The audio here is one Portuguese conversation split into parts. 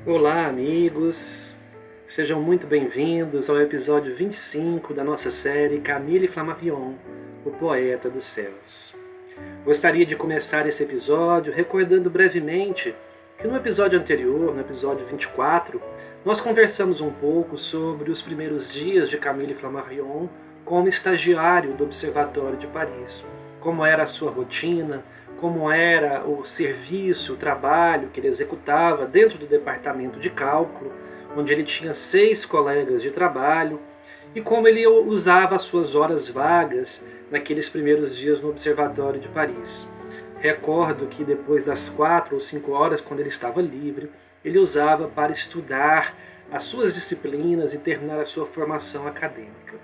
Olá, amigos! Sejam muito bem-vindos ao episódio 25 da nossa série Camille Flammarion, o Poeta dos Céus. Gostaria de começar esse episódio recordando brevemente que no episódio anterior, no episódio 24, nós conversamos um pouco sobre os primeiros dias de Camille Flammarion como estagiário do Observatório de Paris, como era a sua rotina, como era o serviço, o trabalho que ele executava dentro do departamento de cálculo, onde ele tinha 6 colegas de trabalho, e como ele usava as suas horas vagas naqueles primeiros dias no Observatório de Paris. Recordo que depois das 4 ou 5 horas, quando ele estava livre, ele usava para estudar as suas disciplinas e terminar a sua formação acadêmica.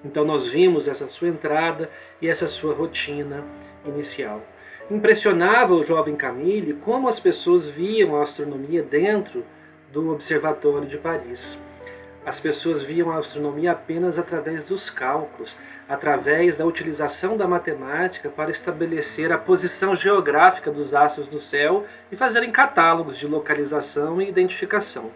Então nós vimos essa sua entrada e essa sua rotina inicial. Impressionava o jovem Camille como as pessoas viam a astronomia dentro do Observatório de Paris. As pessoas viam a astronomia apenas através dos cálculos, através da utilização da matemática para estabelecer a posição geográfica dos astros do céu e fazerem catálogos de localização e identificação.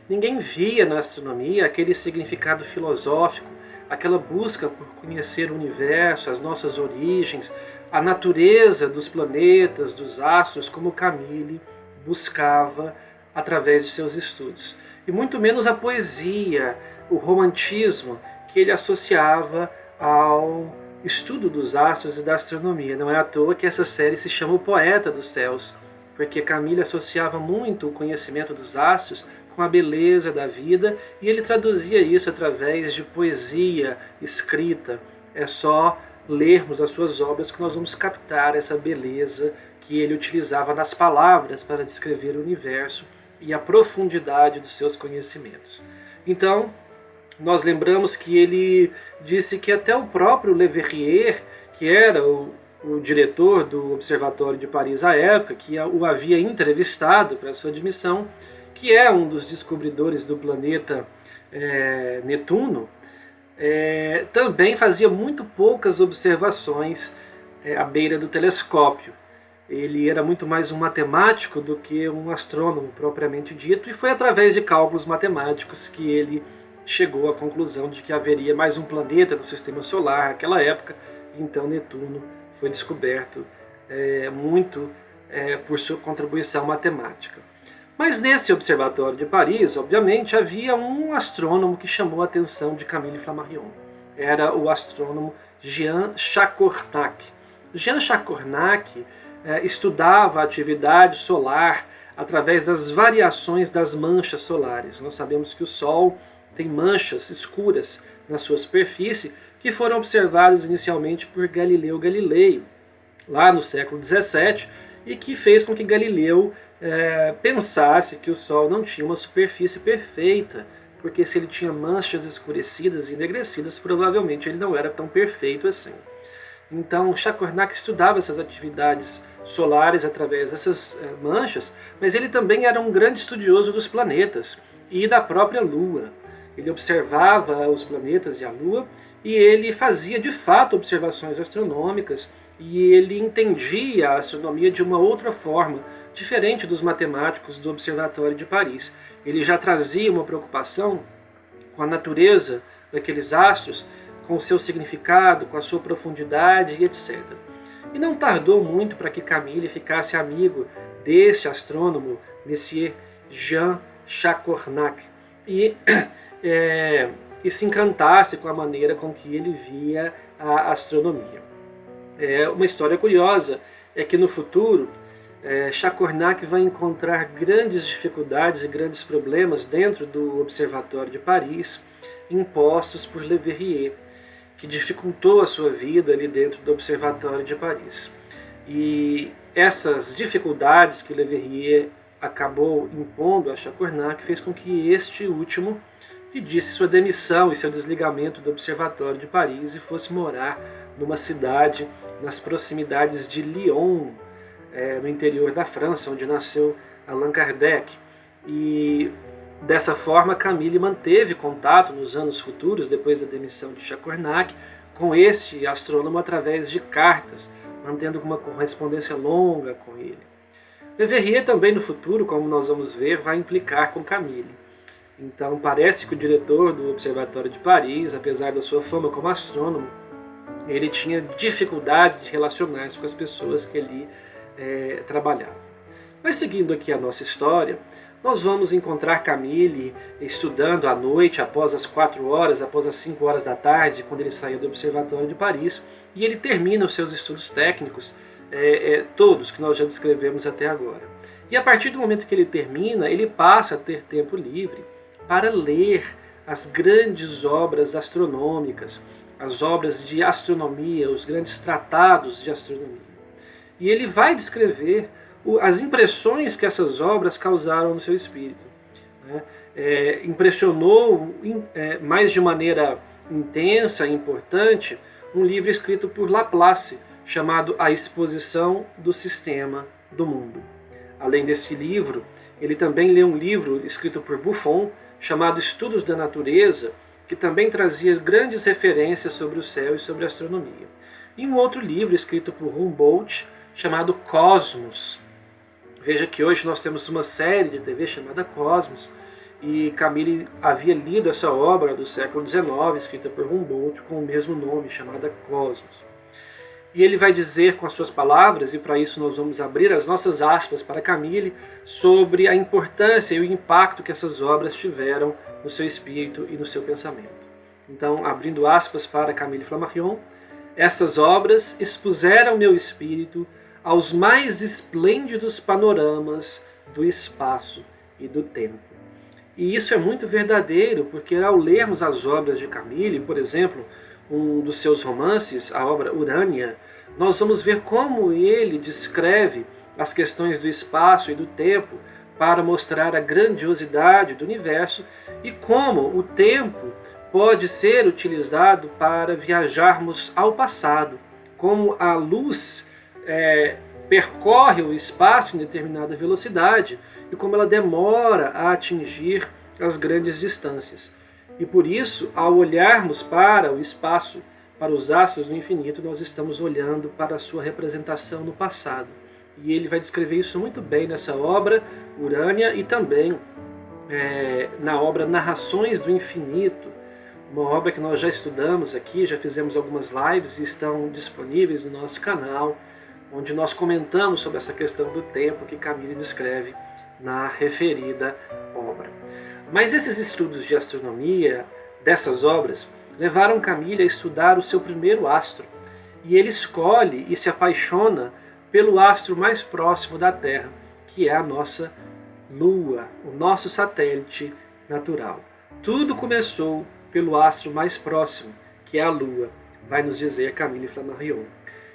Ninguém via na astronomia aquele significado filosófico, aquela busca por conhecer o universo, as nossas origens, a natureza dos planetas, dos astros, como Camille buscava através de seus estudos. E muito menos a poesia, o romantismo que ele associava ao estudo dos astros e da astronomia. Não é à toa que essa série se chama O Poeta dos Céus, porque Camille associava muito o conhecimento dos astros com a beleza da vida, e ele traduzia isso através de poesia escrita. É só lermos as suas obras que nós vamos captar essa beleza que ele utilizava nas palavras para descrever o universo e a profundidade dos seus conhecimentos. Então, nós lembramos que ele disse que até o próprio Leverrier, que era o diretor do Observatório de Paris à época, que o havia entrevistado para sua admissão, que é um dos descobridores do planeta Netuno, também fazia muito poucas observações à beira do telescópio. Ele era muito mais um matemático do que um astrônomo propriamente dito, e foi através de cálculos matemáticos que ele chegou à conclusão de que haveria mais um planeta no sistema solar naquela época, e então Netuno foi descoberto muito por sua contribuição matemática. Mas nesse Observatório de Paris, obviamente, havia um astrônomo que chamou a atenção de Camille Flammarion. Era o astrônomo Jean Chacornac. Jean Chacornac estudava a atividade solar através das variações das manchas solares. Nós sabemos que o Sol tem manchas escuras na sua superfície que foram observadas inicialmente por Galileu Galilei, lá no século XVII, e que fez com que Galileu pensasse que o Sol não tinha uma superfície perfeita, porque se ele tinha manchas escurecidas e enegrecidas, provavelmente ele não era tão perfeito assim. Então Chacornac estudava essas atividades solares através dessas manchas, mas ele também era um grande estudioso dos planetas e da própria Lua. Ele observava os planetas e a Lua, e ele fazia de fato observações astronômicas, e ele entendia a astronomia de uma outra forma, diferente dos matemáticos do Observatório de Paris. Ele já trazia uma preocupação com a natureza daqueles astros, com o seu significado, com a sua profundidade e etc. E não tardou muito para que Camille ficasse amigo desse astrônomo, Monsieur Jean Chacornac, e se encantasse com a maneira com que ele via a astronomia. Uma história curiosa é que no futuro Chacornac vai encontrar grandes dificuldades e grandes problemas dentro do Observatório de Paris, impostos por Leverrier, que dificultou a sua vida ali dentro do Observatório de Paris. E essas dificuldades que Leverrier acabou impondo a Chacornac fez com que este último pedisse sua demissão e seu desligamento do Observatório de Paris e fosse morar numa cidade nas proximidades de Lyon, no interior da França, onde nasceu Allan Kardec. E dessa forma Camille manteve contato nos anos futuros, depois da demissão de Chacornac, com este astrônomo através de cartas, mantendo uma correspondência longa com ele. Leverrier também no futuro, como nós vamos ver, vai implicar com Camille. Então parece que o diretor do Observatório de Paris, apesar da sua fama como astrônomo, ele tinha dificuldade de relacionar-se com as pessoas que ali trabalhavam. Mas seguindo aqui a nossa história, nós vamos encontrar Camille estudando à noite, após as 4 horas, após as 5 horas da tarde, quando ele saiu do Observatório de Paris, e ele termina os seus estudos técnicos, todos que nós já descrevemos até agora. E a partir do momento que ele termina, ele passa a ter tempo livre para ler as grandes obras astronômicas, as obras de astronomia, os grandes tratados de astronomia. E ele vai descrever as impressões que essas obras causaram no seu espírito. Impressionou mais de maneira intensa e importante um livro escrito por Laplace, chamado A Exposição do Sistema do Mundo. Além desse livro, ele também leu um livro escrito por Buffon, chamado Estudos da Natureza, que também trazia grandes referências sobre o céu e sobre a astronomia. E um outro livro escrito por Humboldt, chamado Cosmos. Veja que hoje nós temos uma série de TV chamada Cosmos, e Camille havia lido essa obra do século XIX, escrita por Humboldt, com o mesmo nome, chamada Cosmos. E ele vai dizer com as suas palavras, e para isso nós vamos abrir as nossas aspas para Camille, sobre a importância e o impacto que essas obras tiveram no seu espírito e no seu pensamento. Então, abrindo aspas para Camille Flammarion, essas obras expuseram meu espírito aos mais esplêndidos panoramas do espaço e do tempo. E isso é muito verdadeiro, porque ao lermos as obras de Camille, por exemplo, um dos seus romances, a obra Urânia, nós vamos ver como ele descreve as questões do espaço e do tempo para mostrar a grandiosidade do universo e como o tempo pode ser utilizado para viajarmos ao passado, como a luz percorre o espaço em determinada velocidade e como ela demora a atingir as grandes distâncias. E por isso, ao olharmos para o espaço, para os astros do infinito, nós estamos olhando para a sua representação no passado. E ele vai descrever isso muito bem nessa obra, Urânia, e também na obra Narrações do Infinito, uma obra que nós já estudamos aqui, já fizemos algumas lives e estão disponíveis no nosso canal, onde nós comentamos sobre essa questão do tempo que Camille descreve na referida obra. Mas esses estudos de astronomia, dessas obras, levaram Camille a estudar o seu primeiro astro. E ele escolhe e se apaixona pelo astro mais próximo da Terra, que é a nossa Lua, o nosso satélite natural. Tudo começou pelo astro mais próximo, que é a Lua, vai nos dizer Camille Flammarion.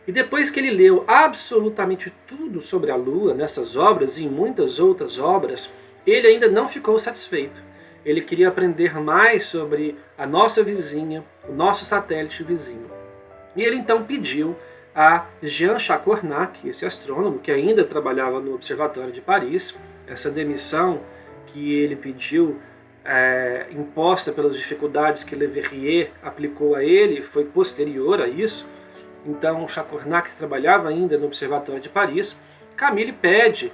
E depois que ele leu absolutamente tudo sobre a Lua, nessas obras e em muitas outras obras, ele ainda não ficou satisfeito. Ele queria aprender mais sobre a nossa vizinha, o nosso satélite vizinho. E ele então pediu a Jean Chacornac, esse astrônomo que ainda trabalhava no Observatório de Paris, essa demissão que ele pediu, imposta pelas dificuldades que Leverrier aplicou a ele, foi posterior a isso. Então Chacornac trabalhava ainda no Observatório de Paris. Camille pede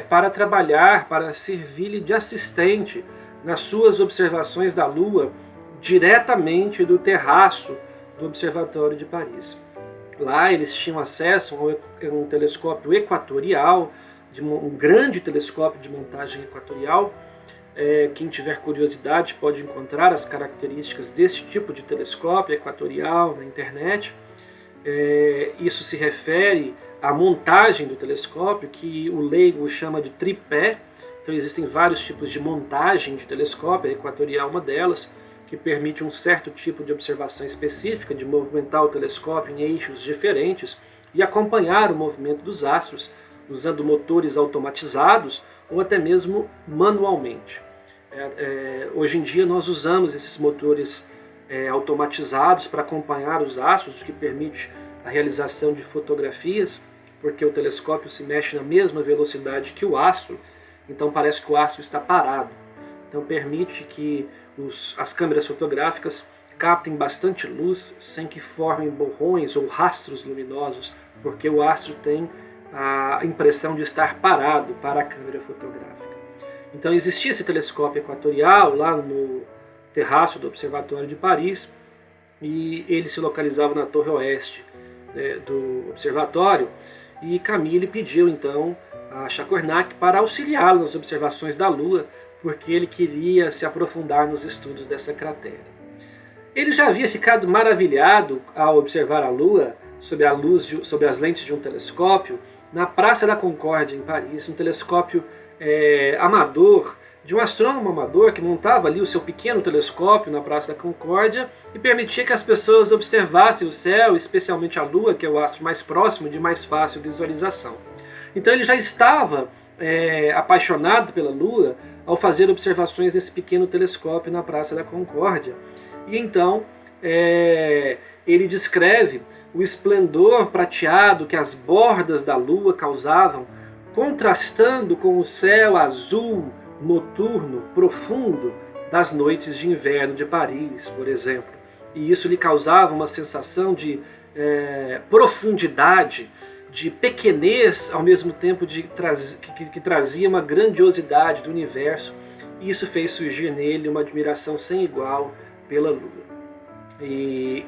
para trabalhar, para servir-lhe de assistente nas suas observações da Lua, diretamente do terraço do Observatório de Paris. Lá eles tinham acesso a um telescópio equatorial, um grande telescópio de montagem equatorial. Quem tiver curiosidade pode encontrar as características desse tipo de telescópio equatorial na internet. Isso se refere à montagem do telescópio, que o leigo chama de tripé. Então existem vários tipos de montagem de telescópio, a equatorial é uma delas, que permite um certo tipo de observação específica, de movimentar o telescópio em eixos diferentes e acompanhar o movimento dos astros, usando motores automatizados ou até mesmo manualmente. Hoje em dia nós usamos esses motores automatizados para acompanhar os astros, o que permite a realização de fotografias, porque o telescópio se mexe na mesma velocidade que o astro, então parece que o astro está parado. Então permite que as câmeras fotográficas captem bastante luz sem que formem borrões ou rastros luminosos, porque o astro tem a impressão de estar parado para a câmera fotográfica. Então existia esse telescópio equatorial lá no terraço do Observatório de Paris, e ele se localizava na torre oeste do observatório, e Camille pediu então a Chacornac para auxiliá-lo nas observações da Lua, porque ele queria se aprofundar nos estudos dessa cratera. Ele já havia ficado maravilhado ao observar a Lua sob as lentes de um telescópio na Praça da Concórdia, em Paris, um telescópio amador, de um astrônomo amador que montava ali o seu pequeno telescópio na Praça da Concórdia e permitia que as pessoas observassem o céu, especialmente a Lua, que é o astro mais próximo, de mais fácil visualização. Então ele já estava apaixonado pela Lua ao fazer observações nesse pequeno telescópio na Praça da Concórdia. E então ele descreve o esplendor prateado que as bordas da Lua causavam, contrastando com o céu azul noturno, profundo, das noites de inverno de Paris, por exemplo. E isso lhe causava uma sensação de profundidade, de pequenez, ao mesmo tempo que trazia uma grandiosidade do universo. E isso fez surgir nele uma admiração sem igual pela Lua. E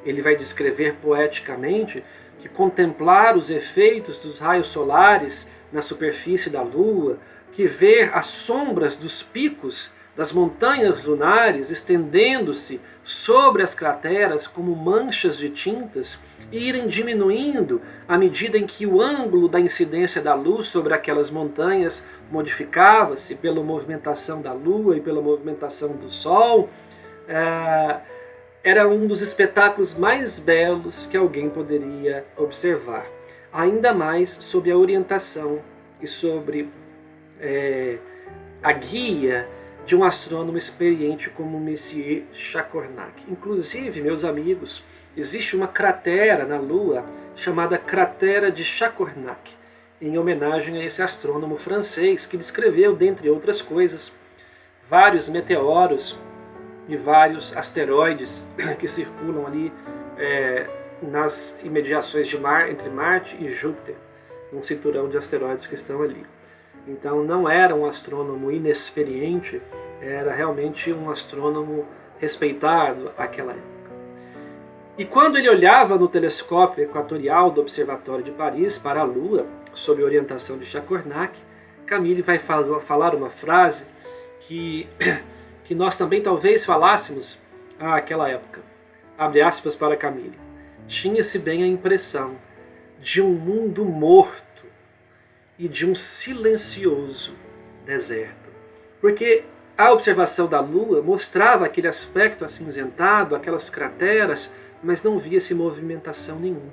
ele vai descrever poeticamente que contemplar os efeitos dos raios solares na superfície da Lua, que ver as sombras dos picos das montanhas lunares estendendo-se sobre as crateras como manchas de tintas e irem diminuindo à medida em que o ângulo da incidência da luz sobre aquelas montanhas modificava-se pela movimentação da Lua e pela movimentação do Sol, era um dos espetáculos mais belos que alguém poderia observar. Ainda mais sob a orientação e sobre a guia de um astrônomo experiente como Messier Chacornac. Inclusive, meus amigos, existe uma cratera na Lua chamada Cratera de Chacornac, em homenagem a esse astrônomo francês que descreveu, dentre outras coisas, vários meteoros e vários asteroides que circulam ali nas imediações entre Marte e Júpiter, um cinturão de asteroides que estão ali. Então não era um astrônomo inexperiente, era realmente um astrônomo respeitado àquela época. E quando ele olhava no telescópio equatorial do Observatório de Paris para a Lua, sob orientação de Chacornac, Camille vai falar uma frase que nós também talvez falássemos àquela época. Abre aspas para Camille. Tinha-se bem a impressão de um mundo morto e de um silencioso deserto. Porque a observação da Lua mostrava aquele aspecto acinzentado, aquelas crateras, mas não via-se movimentação nenhuma.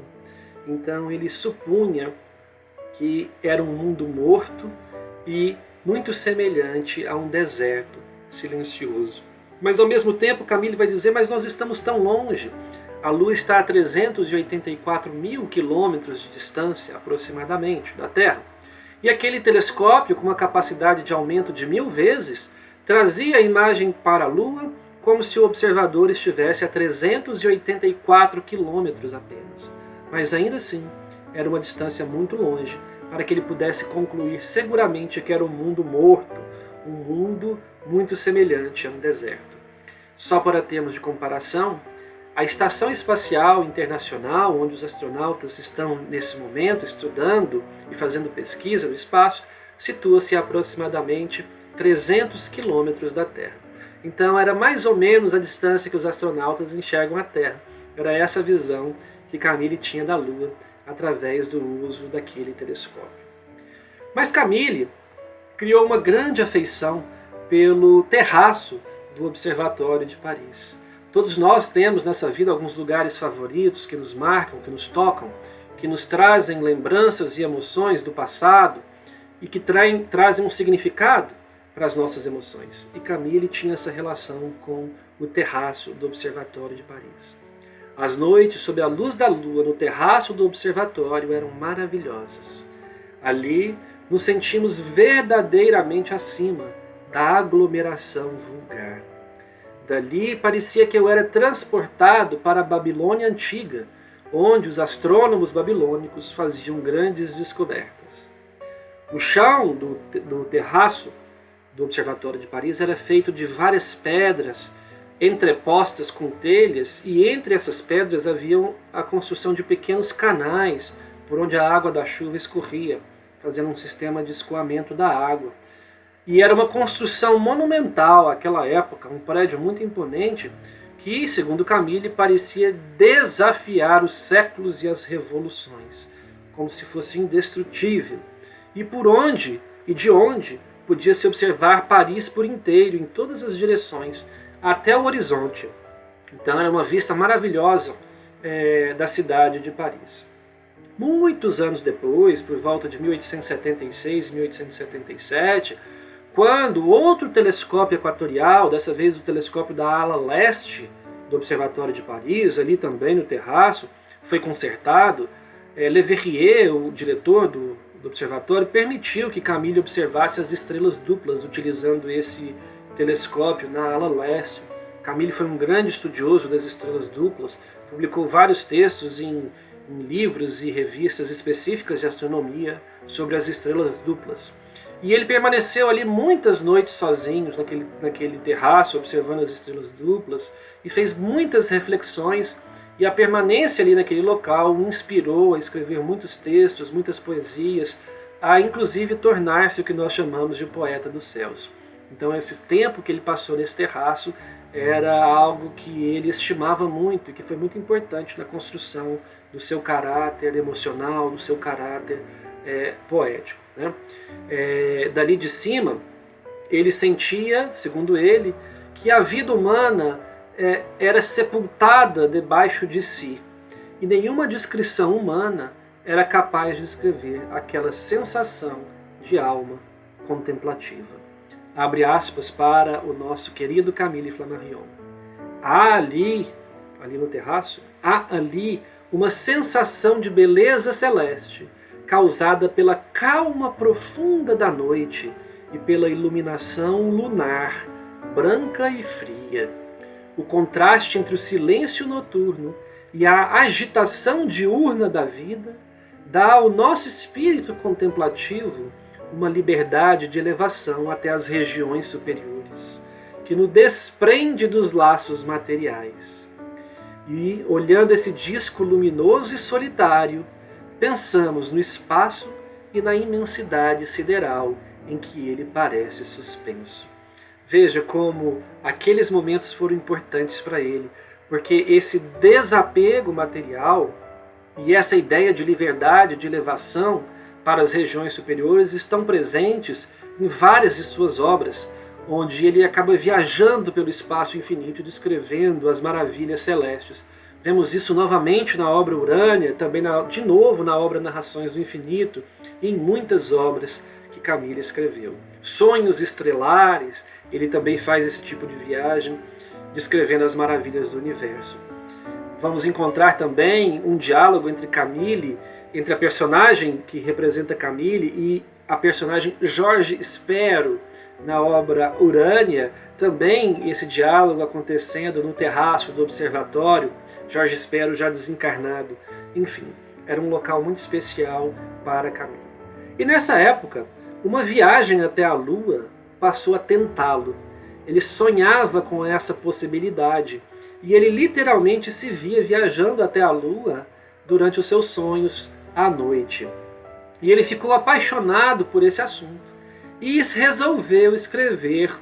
Então ele supunha que era um mundo morto e muito semelhante a um deserto silencioso. Mas ao mesmo tempo Camille vai dizer, mas nós estamos tão longe. A Lua está a 384 mil quilômetros de distância, aproximadamente, da Terra. E aquele telescópio, com uma capacidade de aumento de 1000 vezes, trazia a imagem para a Lua como se o observador estivesse a 384 quilômetros apenas. Mas ainda assim, era uma distância muito longe para que ele pudesse concluir seguramente que era um mundo morto, um mundo muito semelhante a um deserto. Só para termos de comparação, a Estação Espacial Internacional, onde os astronautas estão nesse momento estudando e fazendo pesquisa no espaço, situa-se a aproximadamente 300 quilômetros da Terra. Então era mais ou menos a distância que os astronautas enxergam a Terra. Era essa a visão que Camille tinha da Lua através do uso daquele telescópio. Mas Camille criou uma grande afeição pelo terraço do Observatório de Paris. Todos nós temos nessa vida alguns lugares favoritos que nos marcam, que nos tocam, que nos trazem lembranças e emoções do passado e que trazem um significado para as nossas emoções. E Camille tinha essa relação com o terraço do Observatório de Paris. As noites sob a luz da lua no terraço do observatório eram maravilhosas. Ali nos sentimos verdadeiramente acima da aglomeração vulgar. Dali parecia que eu era transportado para a Babilônia antiga, onde os astrônomos babilônicos faziam grandes descobertas. O chão do terraço do Observatório de Paris era feito de várias pedras entrepostas com telhas, e entre essas pedras havia a construção de pequenos canais por onde a água da chuva escorria, fazendo um sistema de escoamento da água. E era uma construção monumental àquela época, um prédio muito imponente que, segundo Camille, parecia desafiar os séculos e as revoluções, como se fosse indestrutível, e por onde e de onde podia-se observar Paris por inteiro, em todas as direções, até o horizonte. Então era uma vista maravilhosa da cidade de Paris. Muitos anos depois, por volta de 1876 e 1877, quando outro telescópio equatorial, dessa vez o telescópio da ala leste do Observatório de Paris, ali também no terraço, foi consertado, Le Verrier, o diretor do observatório, permitiu que Camille observasse as estrelas duplas utilizando esse telescópio na ala leste. Camille foi um grande estudioso das estrelas duplas, publicou vários textos em livros e revistas específicas de astronomia sobre as estrelas duplas. E ele permaneceu ali muitas noites sozinho naquele terraço, observando as estrelas duplas, e fez muitas reflexões, e a permanência ali naquele local o inspirou a escrever muitos textos, muitas poesias, a inclusive tornar-se o que nós chamamos de poeta dos céus. Então esse tempo que ele passou nesse terraço era algo que ele estimava muito e que foi muito importante na construção do seu caráter emocional, do seu caráter poético, né? Dali de cima, ele sentia, segundo ele, que a vida humana era sepultada debaixo de si, e nenhuma descrição humana era capaz de descrever aquela sensação de alma contemplativa. Abre aspas para o nosso querido Camille Flammarion. Há ali no terraço, há ali uma sensação de beleza celeste, causada pela calma profunda da noite e pela iluminação lunar, branca e fria. O contraste entre o silêncio noturno e a agitação diurna da vida dá ao nosso espírito contemplativo uma liberdade de elevação até as regiões superiores, que nos desprende dos laços materiais. E, olhando esse disco luminoso e solitário, pensamos no espaço e na imensidade sideral em que ele parece suspenso. Veja como aqueles momentos foram importantes para ele, porque esse desapego material e essa ideia de liberdade, de elevação para as regiões superiores estão presentes em várias de suas obras, onde ele acaba viajando pelo espaço infinito e descrevendo as maravilhas celestes. Vemos isso novamente na obra Urânia, também de novo na obra Narrações do Infinito, e em muitas obras que Camille escreveu. Sonhos estrelares, ele também faz esse tipo de viagem, descrevendo as maravilhas do universo. Vamos encontrar também um diálogo entre a personagem que representa Camille e a personagem Jorge Espero, na obra Urânia, também esse diálogo acontecendo no terraço do observatório, Jorge Espero já desencarnado. Enfim, era um local muito especial para Camille. E nessa época, uma viagem até a Lua passou a tentá-lo. Ele sonhava com essa possibilidade e ele literalmente se via viajando até a Lua durante os seus sonhos à noite. E ele ficou apaixonado por esse assunto e resolveu escrever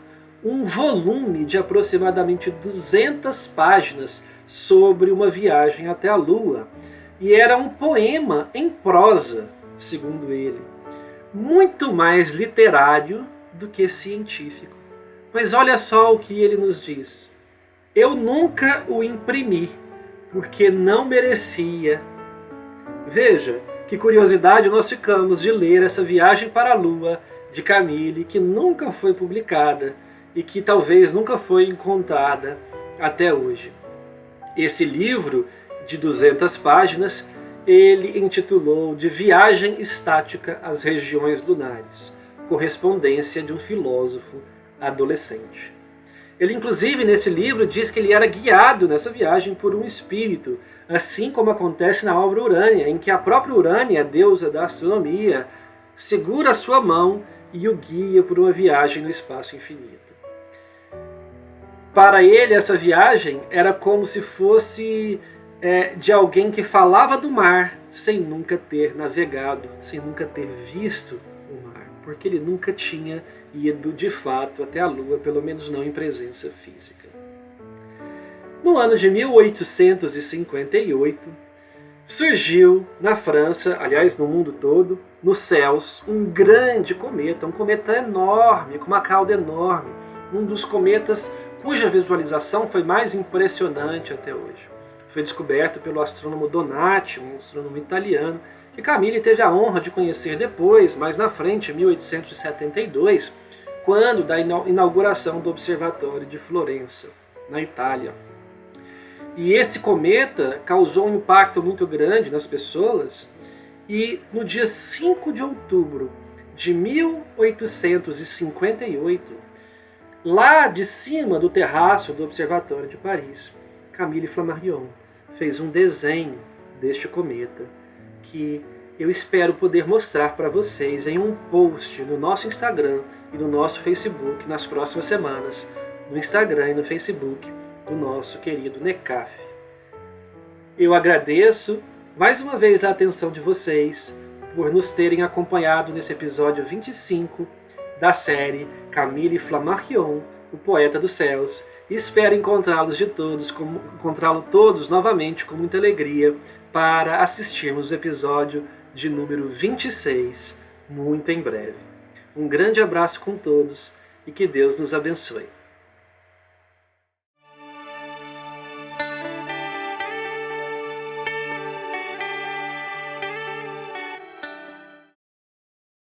um volume de aproximadamente 200 páginas sobre uma viagem até a Lua. E era um poema em prosa, segundo ele, muito mais literário do que científico. Mas olha só o que ele nos diz. Eu nunca o imprimi, porque não merecia. Veja que curiosidade nós ficamos de ler essa viagem para a Lua de Camille, que nunca foi publicada e que talvez nunca foi encontrada até hoje. Esse livro de 200 páginas, ele intitulou de Viagem Estática às Regiões Lunares, correspondência de um filósofo adolescente. Ele, inclusive, nesse livro, diz que ele era guiado nessa viagem por um espírito, assim como acontece na obra Urânia, em que a própria Urânia, a deusa da astronomia, segura a sua mão e o guia por uma viagem no espaço infinito. Para ele, essa viagem era como se fosse de alguém que falava do mar sem nunca ter navegado, sem nunca ter visto o mar, porque ele nunca tinha ido de fato até a Lua, pelo menos não em presença física. No ano de 1858, surgiu na França, aliás no mundo todo, nos céus, um grande cometa, um cometa enorme, com uma cauda enorme, um dos cometas cuja visualização foi mais impressionante até hoje. Foi descoberto pelo astrônomo Donati, um astrônomo italiano, que Camille teve a honra de conhecer depois, mais na frente, em 1872, quando da inauguração do Observatório de Florença, na Itália. E esse cometa causou um impacto muito grande nas pessoas, e no dia 5 de outubro de 1858, lá de cima do terraço do Observatório de Paris, Camille Flammarion fez um desenho deste cometa que eu espero poder mostrar para vocês em um post no nosso Instagram e no nosso Facebook nas próximas semanas, no Instagram e no Facebook do nosso querido NECAF. Eu agradeço mais uma vez a atenção de vocês por nos terem acompanhado nesse episódio 25 da série Camille Flammarion, o Poeta dos Céus, e espero encontrá-los todos novamente com muita alegria para assistirmos o episódio de número 26, muito em breve. Um grande abraço com todos e que Deus nos abençoe.